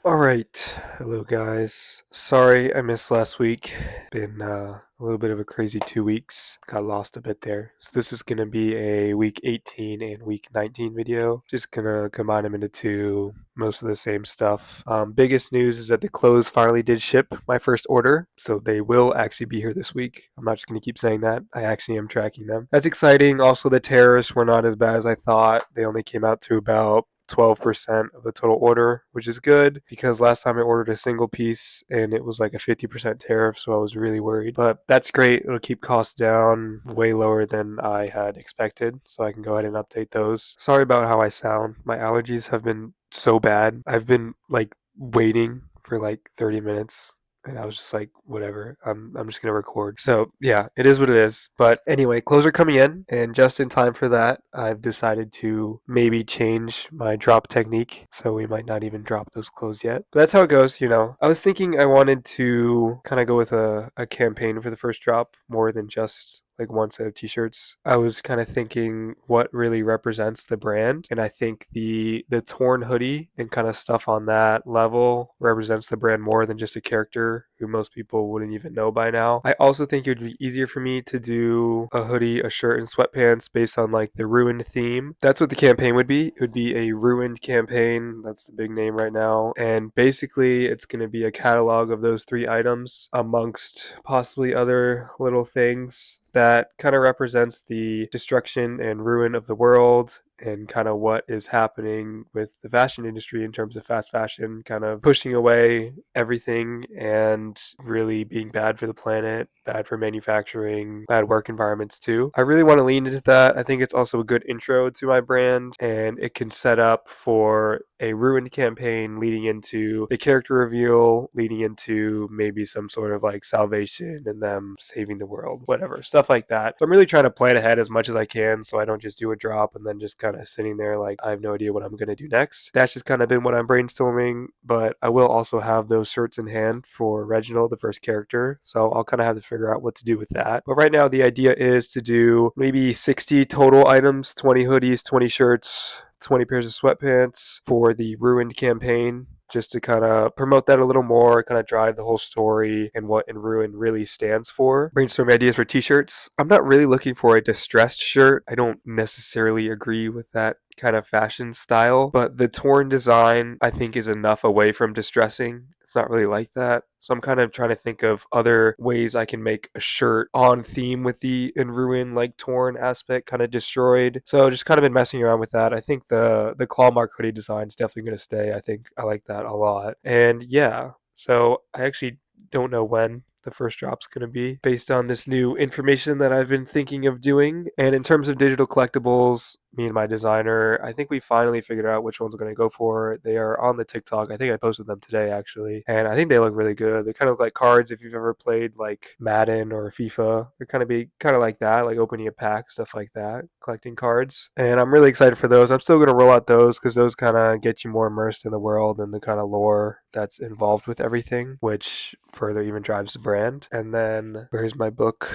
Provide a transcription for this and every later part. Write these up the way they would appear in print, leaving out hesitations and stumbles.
Alright, hello guys. Sorry I missed last week. Been a little bit of a crazy 2 weeks. Got lost a bit there. So this is gonna be a week 18 and week 19 video. Just gonna combine them into two, most of the same stuff. Biggest news is that the clothes finally did ship my first order, so they will actually be here this week. I'm not just gonna keep saying that. I actually am tracking them. That's exciting. Also, the tariffs were not as bad as I thought. They only came out to about 12% of the total order, which is good because last time I ordered a single piece and it was like a 50% tariff, so I was really worried. But that's great. It'll keep costs down way lower than I had expected, so I can go ahead and update those. Sorry about how I sound. My allergies have been so bad. I've been like waiting for like 30 minutes and I was just like, whatever, I'm just gonna record. So yeah, it is what it is. But anyway, clothes are coming in, and just in time for that, I've decided to maybe change my drop technique. So we might not even drop those clothes yet. But that's how it goes, you know. I was thinking I wanted to kind of go with a campaign for the first drop more than just like one set of t-shirts. I was kind of thinking what really represents the brand, and I think the torn hoodie and kind of stuff on that level represents the brand more than just a character who most people wouldn't even know by now. I also think it would be easier for me to do a hoodie, a shirt, and sweatpants based on like the ruined theme. That's what the campaign would be. It would be a ruined campaign. That's the big name right now. And basically it's going to be a catalog of those three items amongst possibly other little things that kind of represents the destruction and ruin of the world and kind of what is happening with the fashion industry in terms of fast fashion, kind of pushing away everything and really being bad for the planet, bad for manufacturing, bad work environments too. I really want to lean into that. I think it's also a good intro to my brand, and it can set up for a ruined campaign leading into the character reveal, leading into maybe some sort of like salvation and them saving the world, whatever, stuff like that. So I'm really trying to plan ahead as much as I can so I don't just do a drop and then just kind of sitting there like I have no idea what I'm going to do next. That's just kind of been what I'm brainstorming, but I will also have those shirts in hand for Reginald, the first character. So I'll kind of have to figure out what to do with that. But right now, the idea is to do maybe 60 total items, 20 hoodies, 20 shirts, 20 pairs of sweatpants for the Ruined campaign, just to kind of promote that a little more, kind of drive the whole story and what ENRUIN really stands for. Brainstorm ideas for t-shirts. I'm not really looking for a distressed shirt. I don't necessarily agree with that kind of fashion style, but the torn design I think is enough away from distressing. It's not really like that. So I'm kind of trying to think of other ways I can make a shirt on theme with the in ruin, like torn aspect, kind of destroyed. So just kind of been messing around with that. I think the claw mark hoodie design is definitely going to stay. I think I like that a lot. And yeah, so I actually don't know when the first drop's going to be based on this new information that I've been thinking of doing. And in terms of digital collectibles, me and my designer, I think we finally figured out which ones we're going to go for. They are on the TikTok. I think I posted them today actually, and I think they look really good. They kind of look like cards if you've ever played like Madden or FIFA. They're kind of like that, like opening a pack, stuff like that, collecting cards. And I'm really excited for those. I'm still going to roll out those because those kind of get you more immersed in the world and the kind of lore that's involved with everything, which further even drives the brand. And then where's my book?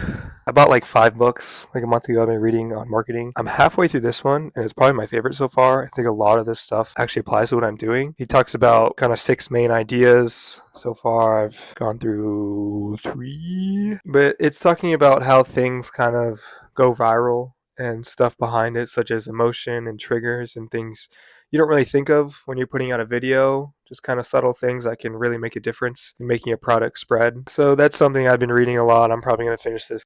I bought like 5 books like a month ago. I've been reading on marketing. I'm halfway through this one, and it's probably my favorite so far. I think a lot of this stuff actually applies to what I'm doing. He talks about kind of 6 main ideas. So far, I've gone through 3, but it's talking about how things kind of go viral and stuff behind it, such as emotion and triggers and things you don't really think of when you're putting out a video, just kind of subtle things that can really make a difference in making a product spread. So that's something I've been reading a lot. I'm probably going to finish this